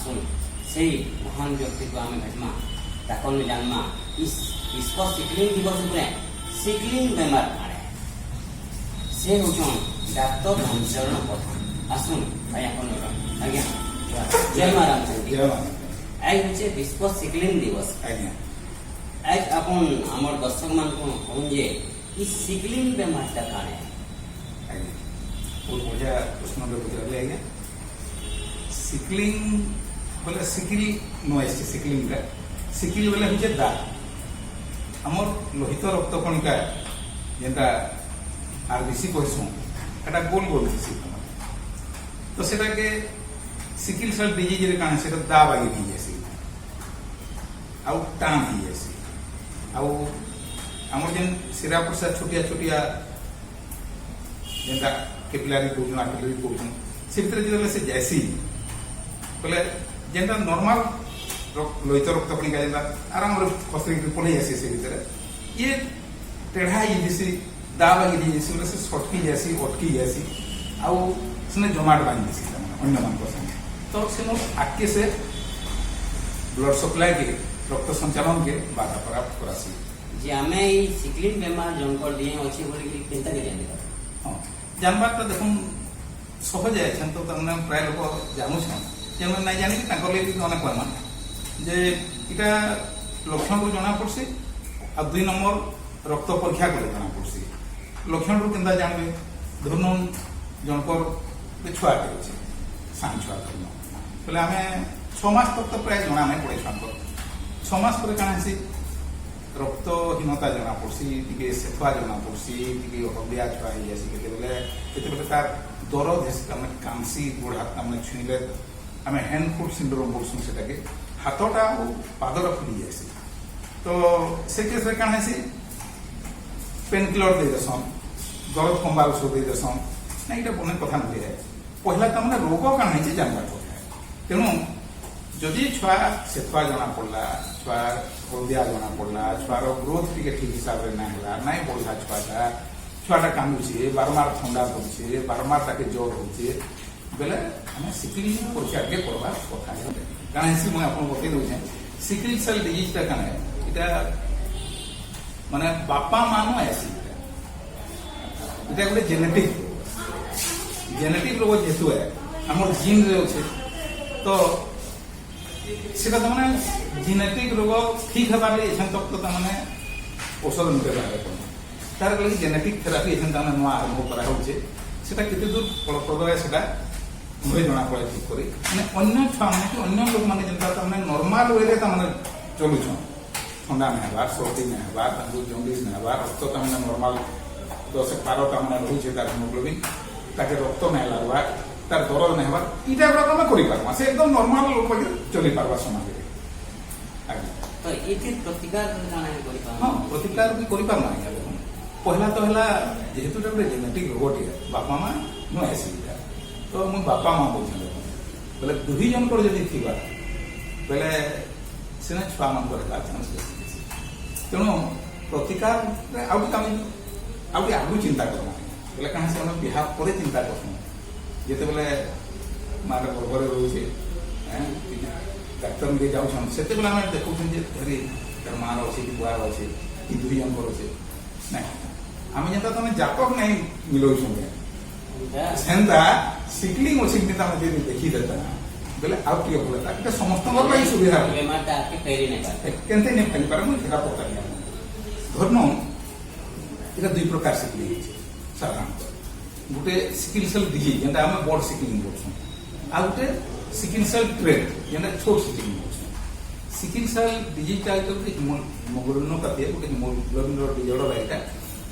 आसुन से महान व्यक्ति को आम भेटमा ताकन जानमा विश्व सिकलिंग दिवस उपरे सिकलिंग बेमार काणे से होचन डॉक्टर रामचरण प्रधान आसुन भाई आपन आज्ञा जय महाराज जय महाराज आज होचे विश्व सिकलिंग दिवस आज्ञा आज अपन हमर दर्शक मान को कहूं जे ई सिकलिंग बेमार ता काणे आज्ञा बहुत बढ़िया प्रश्न पचारे आज्ञा सिकलिंग बोले सिकिल नो आसी सिकलिंग का सिकिल बोले हूँ दाग आमर लोहित रक्त कणिका जेनता आरबीसी कहसुँ एटा गोल गोल दिसी तो सेटा के सिकिल सेल डिजीज रे काण सेटा दा बागी ही जैसी आउ टाण ही जैसी आउ आमर जेन सिरा प्रसाद छोटिया छोटिया जेनता कैपिलरी कोजन आर्टरी कोजन से भीतर जेले से जैसी बोले जेनता नॉर्मल लोहित रक्त कणिका जेनता आराम रे खसरी पड़े आसी से भीतर ये टेढ़ा ही जैसी दा बागी जैसी बोले से सटकी जैसी अटकी जैसी आउ सने जमाट बांध जैसी अन्य मान को संगे तो से आके से ब्लड सप्लाई के रक्त संचालन के बाधा प्राप्त करासी जे हमें ई सिकलिंग बेमार जनकर दिए अछि बोली कि केनता के जानि हां जानबार तो देखुन सहज है छन तो तमने प्राय लोग जानू छन जे मन नै जानि ताको ले कि कोना कहमा जे इटा लक्षण को जणा पड़सी आ दुई नंबर रक्त परीक्षा को जणा पड़सी लक्षण को केनता जानबे धरन जनकर के छुआ के अछि सान छुआ करनो बोले हमें 6 मास तक तो प्राय जणा नै पड़े छन 6 मास पर काना सी रक्तहीनता जना पड़सी टिके सेथुआ जना पड़सी टिके हबिया छुआ ही जैसी केते बेले तार दरद हेस तमे कांसी गोड़ हाथ तमे छुइले हमें हैंड फुट सिंड्रोम बोलसु सेटा के हाथटा ओ पादर फुली जैसी तो से केस रे काना सी पेन किलर दे देसन दरद कमबा औषध दे देसन ना इटा बने कथा न है पहला तमने रोग काना है जानबा କଥା तेणु जदि छुआ सेथुआ जना पड़ला छुआ हल्दिया जना पड़ला छुआर ग्रोथ टिके ठीक हिसाब रे ना होला नाइ बढ़ला छुआटा कांदुचे बारंबार ठंडा पड़ुचे बारंबार ताके ज्वर होचे बेले हमें सिकल परीक्षा के करबा कथा है काना से मैं आपन बते दउ छै सिकल सेल डिजीज ता काना इटा माने बापा मानो ऐसी इटा गोटे जेनेटिक रोग जेतु है हमर जीन रे छै तो सेटा तो माने जेनेटिक रोग ठीक हबार ले एछन तक तो माने औषध मिले बारे तार लगी जेनेटिक थेरापी एछन ताने नुआ आरंभ करा होचे सेटा केते दूर फलप्रद है सेटा मुझे जना पड़े ठीक करे माने अन्य छुआ माने कि अन्य लोग माने जेनता त माने नॉर्मल वे रे त माने चलु छ ठंडा में हवा सर्दी में हवा तंदु जंडिस में हवा रक्त त माने नॉर्मल 10 12 ता माने रहू छै तार हेमोग्लोबिन ताके रक्त में लागवा तार दरद नहीं हवा इटा बड़ा तो करि पारबा से एकदम नॉर्मल लोग के चली पारबा समाज रे आगे तो इति प्रतिकार काना करि पा हां प्रतिकार भी करि पारना है देखो पहला तो हला जेहेतु रे जेनेटिक रोग है बापा मां नो ऐसी तो मु बापा मां बोल बोले दुही जन पर जदी थिबा बेले सेना छुआ मन कर का चांस तेणु प्रतिकार रे आउटी आगु चिंता करना बोले कहां से हम बिहार पर चिंता करना जेते बेले मारे घरे रोचे हैं डाक्टर में जाउ छन सेते बेले हम देखौ छन जे अरे तर मार अछि कि बुआर अछि कि दुही जन पर अछि नहीं हम जनता तने जापक नहीं मिलो छन सेंदा सिकलिंग अछि कि तमे जे देखि देता बेले आउ कि बोलता कि समस्त लोग ई सुविधा बेमार ता के फेरी नै पाए केनते नै फेरी पारे मु एटा पता नहीं धरनो एटा दुई प्रकार सिकलिंग अछि साधारणतः गोटे सिकल सेल डिजीज जेनता हम बड़ सिकलिंग बोलछन आ गोटे सिकल सेल ट्रेट जेनता छोट सिकलिंग बोलछन सिकल सेल डिजीज ता तो हेमोग्लोबिनोपैथी गोटे हेमोग्लोबिन रो डिजॉर्डर राइटा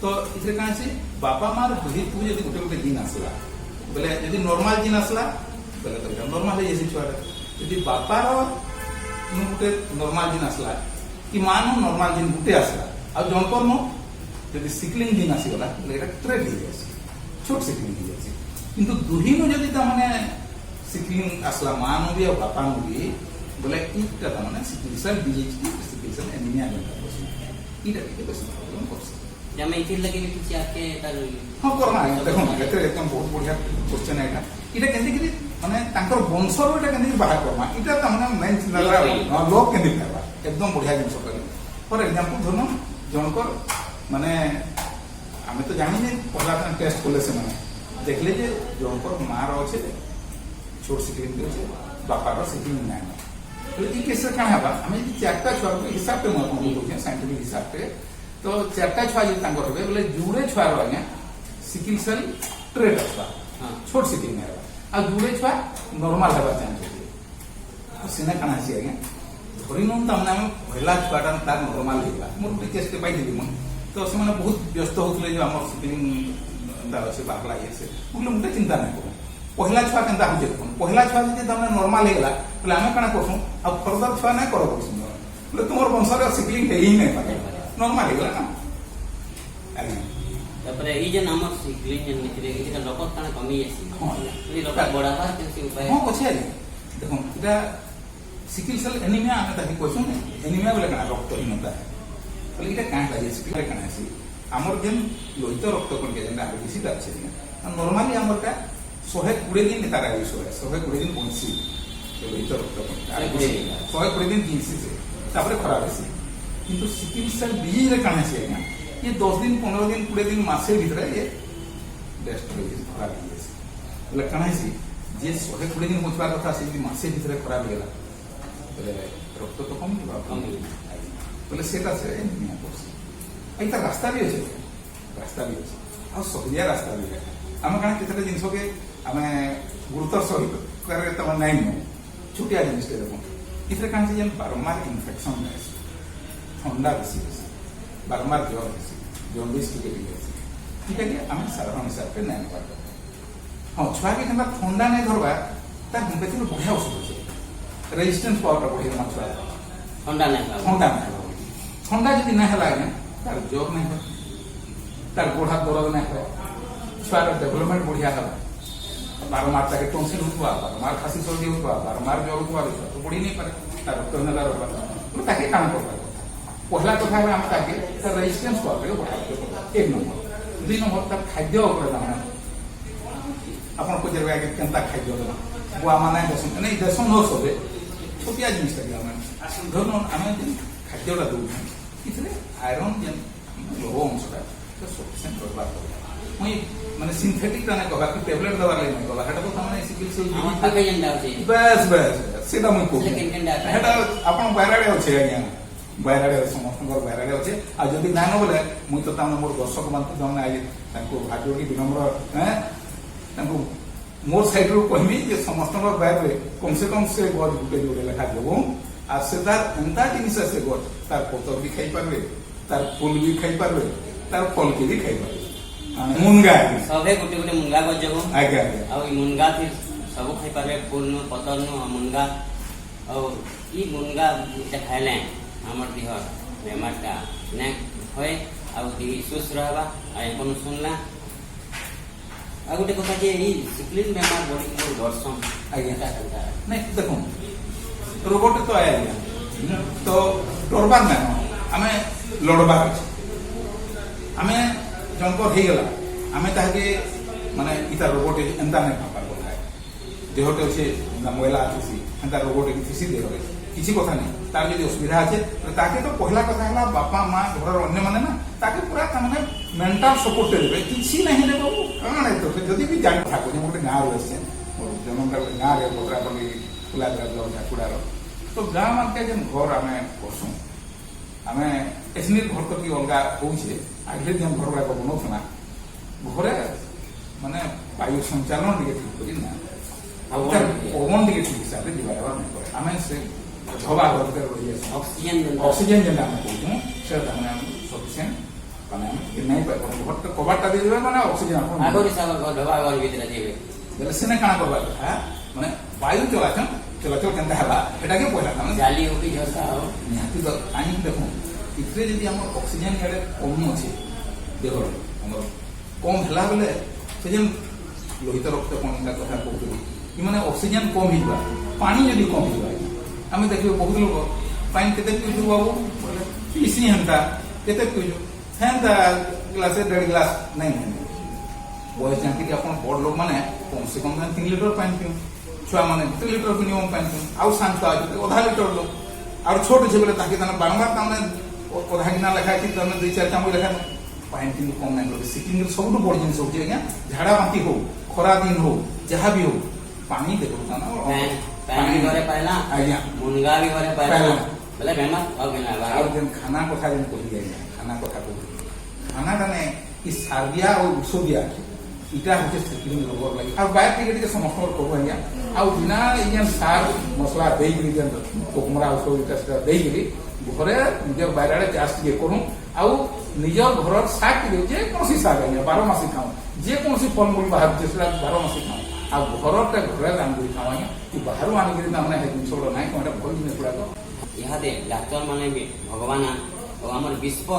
तो इथरे कान से बापा मार बुद्धि तू यदि गोटे गोटे जीन आसला बोले यदि नॉर्मल जीन आसला बोले तो नॉर्मल है जैसे छुआ यदि बापा रो गोटे नॉर्मल जीन आसला कि मान नॉर्मल जीन गोटे आसला आ जनकर नो यदि सिकलिंग जीन आसीगला बोले एटा ट्रेट हो जाय छोट सिकलिंग हो जाय किंतु दुही नो यदि ता माने सिकलिंग आसला मान भी और बापा नो भी बोले इटा ता माने sickle cell disease sickle cell anaemia जनता कोसी इटा के बस प्रॉब्लम कोसी जमे इथिर लगे भी किछि आपके तार हां करना है देखो एते एकदम बहुत बढ़िया क्वेश्चन है एटा केंते कि ମାନେ ତାଙ୍କର ବଂଶରୁ ଏଇଟା କେମିତି ବାହାର କର୍ମା ଏଇଟା ତ ମାନେ ମେନ୍ ଚିନ୍ତାଧାରା ଲୋକ କେମିତି ଖାଇବା ଏକଦମ ବଢିଆ ଜିନିଷ କହିଲେ ଫର ଏକ୍ଜାମ୍ପଲ ଧରୁନ ଜଣଙ୍କର ମାନେ ଆମେ ତ ଜାଣିନେ ପହଲା ଟେଷ୍ଟ କଲେ ସେମାନେ ଦେଖିଲେ ଯେ ଜଣଙ୍କର ମାର ଅଛେ ଛୋଟ ସିକ୍ଲିଂ ଅଛେ ବାପାର ସିକ୍ଲିଂ ନାହିଁ ବୋଲେ এই কেসে কাଣା হবা আমি যদি চারটা ছুয়া হিসাবটা ମୁଁ ଆପଣଙ୍କୁ କହୁଛେ ସାଇଣ୍ଟିଫିକ ହିସାବରେ ତ ଚାରଟା ଛୁଆ ଯଦି ତାଙ୍କର ହେବେ ବୋଲେ ଯୁଡ଼େ ଛୁଆର ଆଜ୍ଞା ସିକିଲ ସେଲ୍ ଟ୍ରେଟ୍ ଆସିବା ଛୋଟ ସିକିଲ ନାହିଁ ହେବା ଆଉ ଯୁଡ଼େ ଛୁଆ ନର୍ମାଲ ହେବା ଚାନ୍ସ ଅଛି ଆଉ ସିନା କାଣା ଅଛି ଆଜ୍ଞା ଧରି ନଉଁ ତାମାନେ ଆମେ ପହିଲା ଛୁଆଟା ତାର ନର୍ମାଲ ହେଇଗଲା ମୋର ଗୋଟେ କେସ୍ଟେ ପାଇଥିଲି ମୁଁ ତ ସେମାନେ ବହୁତ ବ୍ୟସ୍ତ ହଉଥିଲେ ଯେ ଆମର ସିକିଲିଂ ଅଛି ବାହାରଲା ଇଏ ସେ ବୋଲେ ମୁଁ ଚିନ୍ତା ନାହିଁ କରୁ ପହିଲା ଛୁଆ କେନ୍ତା ହଉଛେ ଦେଖୁନ୍ ପହିଲା ଛୁଆ ଯଦି ତମେ ନର୍ମାଲ ହେଇଗଲା ବୋଲେ ଆମେ କାଣା କରସୁଁ ଆଉ ଫର୍ଦର ଛୁଆ ନାଇଁ କର କରସୁଁ ବୋଲେ ତୁମର ବଂଶରେ ସିକ୍ଲିଂ ହେଇ ହିଁ ନାଇଁ ପାରେ ନର୍ମାଲ ହେଇଗଲା ନା ଆଜ୍ଞା ତାପରେ ଏଇ ଯେନ୍ ଆମର ସିକ୍ଲିଂ ଯେନ୍ ଭିତରେ ଏଇଟା ଲୋକ କାଣା କମି ଯାଇସି ହଁ ଏଇ ଲୋକ ବଢାବା କେମିତି ଉପାୟ ହଁ ଅଛି ଆଜ୍ଞା ଦେଖୁନ୍ ଏଇଟା ସିକିଲ ସେଲ୍ ଏନିମିଆ ଆମେ ତାকে କହୁଛୁ ଏନିମିଆ ବୋଲେ କାଣା ରକ୍ତହୀନତା ବୋଲେ ଏଇଟା କାଣା ଲାଗେ ସିକିଲ କାଣା ଅଛି ଆମର ଯେନ୍ ଲୋହିତ ରକ୍ତ କଣିକା ଯେନ୍ଟା ଆରବିସିଟା ଅଛି ନର୍ମାଲି ଆମରଟା 120 ଦିନ ତାର ଆୟୁଷ है 120 दिन बंसी लोहित रक्त कणिका 120 दिन जींसी से तापर खराब है किंतु सिकिल सेल डिजीज रे काणे से आज्ञा ये 10 दिन 15 दिन 20 दिन मासे भीतर ये बेस्ट हो खराब हो जाए बोले काणे से जे 120 दिन होतबा कथा से यदि मासे भीतर खराब गेला बोले रक्त तो कम बोले सेटा से निया कोस एटा रास्ता भी है आ सबिया रास्ता भी है आम कण केतटा जिनस के आम गुरुतर सहित तम नाइन छोटिया जिनस इथे कण से बारंबार इनफेक्शन ठंडा बेसी बारंबार ज्वर बेसी जन्डिस टिके ठीक है आम साधारण हिसाब से नाइन पार हाँ छुआ के केनता ठंडा नहीं धरवा तार होमियोपैथी बढ़िया औषध अच्छे रेजिस्टेंस पावर बढ़े छुआ ठंडा जब ना है तार ज्वर नहीं हो तार गोड़ हाथ दर्द नहीं हो छुआर डेभलपमेंट बढ़िया है बारंबार ताके टॉन्सिल होतबा बारंबार खासी सर्दी होतबा बारंबार ज्वर होतबा तो बढ़ी नहीं पारे तार रक्तहीनता रहबा तो ताके काम करबा पहला कथा है हम ताके तार रेजिस्टेंस पावर बढ़ा एक नंबर दुई नंबर तार खाद्य ऊपर दाना अपन को जरबा के केनता खाद्य देना बुआ माने दसन नहीं दसन हो सबे छोटिया जिनिस ताके हम धरन हम खाद्यटा दउ इतने आयरन जेन लोह अंशटा तो सफिशिएंट करबा मुई माने सिंथेटिक ता नै कहबा कि टैबलेट दवा ले नै कहबा हेटा तो हमने सिकिल से पाके जेन दाउची बस सेटा मुई को लेकिन केनडा हेटा आपन बायराडे होछे आज्ञा बायराडे समस्त घर बायराडे होछे आ जदी नानो बोले मुई तो ताने मोर दर्शक मानते जमना आइ ताको भाग्योगी विनम्र हैं ताको मोर साइड रो कहमी जे समस्त घर बायरे कम से गज गुटे जोड़े लेखा देबो आ से तार एंता जिनिस से गज तार पतर भी खाई पारबे तार फूल भी खाई पारबे तार फल के भी खाई पारबे मुनगा सबे गुटे गुटे मुनगा गज जगो आज्ञा आ ई मुनगा फिर सब खाई पारबे फूल नु पतर नु मुनगा और ई मुनगा जे खाइले हमर देह बेमारटा ने होय आ देह सुस्त रहबा आ कोन सुनला आ गुटे कथा जे ई सिक्लिन बेमार बॉडी को दर्शन आज्ञा नहीं देखो रोबोट तो आया तो डरबार ना आमे लड़बार आमे जनको हे गला आमे ताके माने इता रोबोट एंता नहीं पापा बोला देहटे होचे मोबाइला आसी एंता रोबोट किसी देह रे किसी कथा नहीं तार यदि असुविधा আছে ताके तो पहला कथा हला बापा मां घर अन्य माने ना ताके पूरा माने मेंटल सपोर्ट देबे किसी नहीं रे बाबू काने तो जदी भी जान था को मोटे गांव रे से जन्म कर गांव रे बोतरा पली खुला ब्लॉक ठाकुरार तो गांव मान के जन घर आमे करसु आमे एसनी घर तो की अलगा होउछे आगे हम घर गुड़ा बनाऊँ ना घरे माने वायु संचालन टे ठीक करी ना पवन टे ठीक हिसाब से दिवार नहीं करे आम से धवा घर रही ऑक्सीजन जेना कहूँ से सफिशिएंट माने नहीं पाए कबाटा दे देबे माने ऑक्सीजन आगो हिसाब धवा घर भीतर देबे बेले सेने काना करबा था माने वायु चलाचल केनता हला एटा के पहिला था जाली होकी जसा हो निहाती तो आइन देखो इतरे जदि हमर ऑक्सीजन याडे कम अछि देहर हमर कम हला बेले से जेन लोहित रक्त कणिका कथा कहू कि माने ऑक्सीजन कम हिबा पानी जदि कम हिबा आमे देखियो बहुत लोग पानी केते पिउ बाबू बोले पीसी हंता केते पिउ हंता ग्लास 1.5 ग्लास नहीं वो चाहते कि अपन बड़ लोग माने कम से कम 3 लीटर पानी पिउ छुआ मैंने 2 लिटर मिनिमम पानी आउ सांझ छुआ अधा लिटर लोग और छोट छे बोले ताकि ताने बारंबार ताने अधा गिना लेखा कि ताने 2-4 चामच लेखा पानी किंतु कम नहीं लोग सिकिंग सब बड़ जिन होची आज्ञा झाड़ा बांती हो खरा दिन हो जहाँ भी हो पानी देखो ताना पानी घरे पाइला आज्ञा मुनगा भी घरे पाइला बोले बेमार और बिना और जन खाना कथा जन कहि आज्ञा खाना कथा कहि खाना दाने इ सार्बिया और उसोबिया इटा होचे सिकिंग रोग लागि और बाय टिके समस्त को आज्ञा आ बिना इजन सार मसला देई गिरी जन कोकमरा उसो इटा देई गिरी घरे निजर बायराडे चाष के करूं आउ निजर घर साग के जे कोनसी साग आज्ञा 12 मासी खाऊं जे कोनसी फल मूल बाहर जेसला 12 मासी खाऊं आ घरटे घरे राम करी खाऊं आज्ञा कि बाहर आनी गिरी ना माने हे छोड़ नाही कोनटा भल जिने पुरा को इहादे डाक्टर माने भी भगवान और हमर विश्व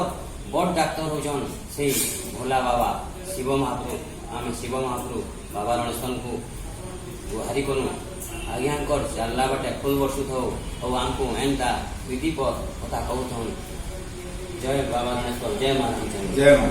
बड़ डाक्टर होजन से भोला बाबा शिव महाप्रभु आम शिव महाप्रभु बाबा रणेश्वर को गुहारी करूँ आज्ञा कर चलला बटे फुल वर्षुत हो और आमको एंता विधि पर कथा कहूँ जय बाबा रणेश्वर जय महाराज जय मां।